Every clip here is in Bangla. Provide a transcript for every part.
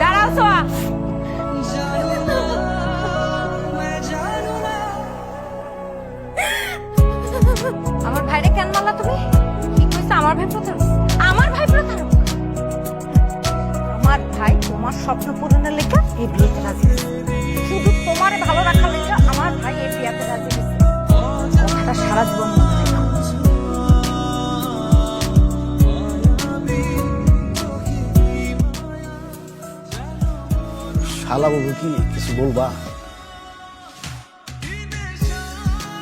দাঁড়াও সোয়া। আমার ভাইরে কেন মারলা তুমি? কি কইছে আমার ভাই প্রতারক? আমার ভাই প্রতারক? আমার ভাই তোমার স্বপ্ন পূরণের লেখা এই বিয়েতে রাজি হয়েছে। শুধু তোমার ভালো রাখার লেখা আমার ভাই এই বিয়েতে রাজি হয়েছে। কথাটা সারা জীবন মনে রেখো। শালা বাবু কি কিছু বলবা?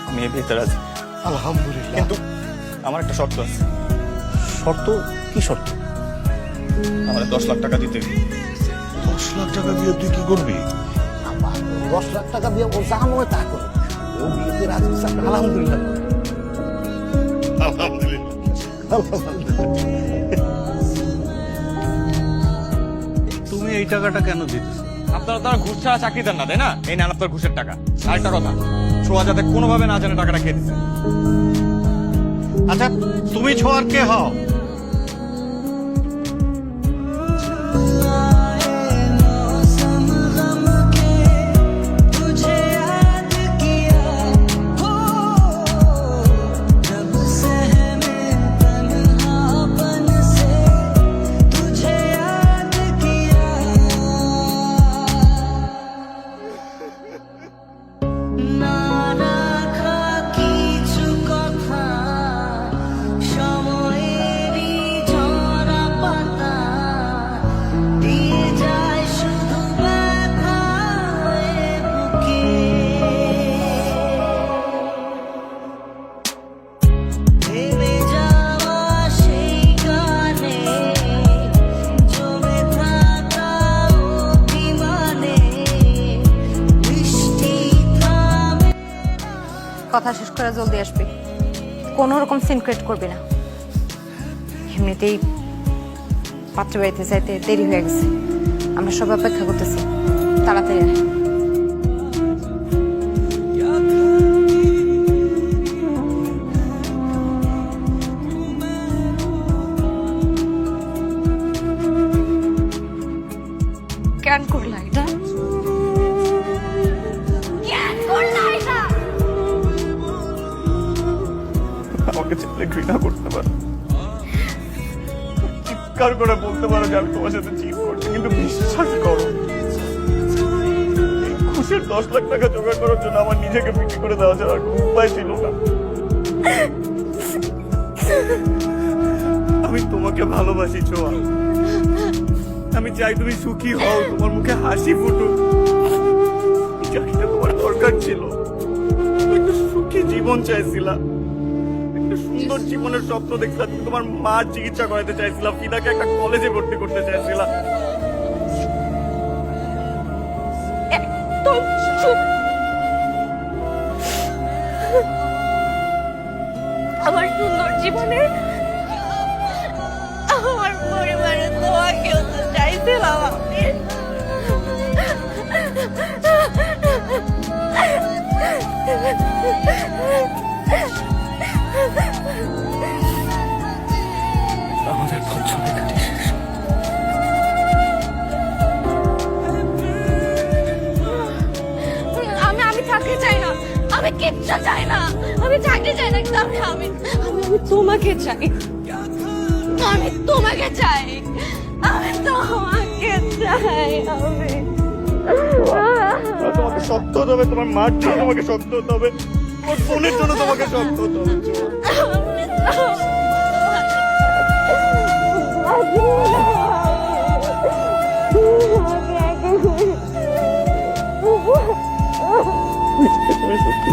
আমি এই বিয়েতে রাজি, আলহামদুলিল্লাহ। কিন্তু আমার একটা শর্ত আছে। শর্ত? কি শর্ত? আমার 10 লাখ টাকা দিতে। 10 লাখ টাকা দিয়ে তুই কি করবি? 10 লাখ টাকা দিয়ে ও যা মনে তা করে। ও বিয়েতে রাজি হয়েছে, আমরা আলহামদুলিল্লাহ। তুমি এই টাকাটা কেন দিতেছ? আপনারা তারা ঘুষ ছাড়া চাকরি দেন না, তাই না? এই নেন আপনার ঘুষের টাকা। আরেকটা কথা, ছোঁয়া যাতে কোনোভাবে না জানে টাকাটা খেয়ে দিচ্ছে। আচ্ছা, তুমি ছোঁয়ার কে হও? কথা শেষ করে জলদি আসবি, কোনো রকম সিন ক্রিয়েট করবি না। এমনিতেই পাত্র বাড়িতে যাইতে দেরি হয়ে গেছে, আমরা সব অপেক্ষা করতেছি, তাড়াতাড়ি আয়। কেন করলা এটা? কেন করলা এটা? আমাকে ছেলে ঘৃণা করতে পারো, চিৎকার করে বলতে পারো যে আমি তোমার সাথে চিট করছি, কিন্তু বিশ্বাস করো এই ঘুষের 10 লাখ টাকা জোগাড় করার জন্য আমার নিজেকে বিক্রি করে দেওয়া ছাড়া আর কোনো উপায় ছিল না। আমি তোমাকে ভালোবাসি ছোঁয়া, আমি চাই তুমি সুখী হও, তোমার মুখে হাসি ফুটুক। এই চাকরিটা তোমার দরকার ছিল, তুমি একটা সুখী জীবন চাইছিলা, একটা সুন্দর জীবনের স্বপ্ন দেখছিলা, তুমি তোমার মার চিকিৎসা করাতে চাইছিলা, ফিদাকে একটা কলেজে ভর্তি করতে চাইছিলা। একদম চুপ। আমার সুন্দর জীবনে আমার পরিবারের তোমাকেও তো চাইছিলাম আমি। আমাদের বছরে কাটি শেষ। আমি চাকরি চাই না, আমি কিচ্ছু চাই না, আমি চাকরি চাই না, কিন্তু আমি আমি আমি তোমাকে চাই, আমি তোমাকে চাই, আমি তোমাকে চাই। আমি তোমাকে শক্ত হতে হবে, তোমার মার জন্য তোমাকে শক্ত হতে হবে, তোমার বোনের জন্য তোমাকে শক্ত হতে হবে। তুমি সত্যি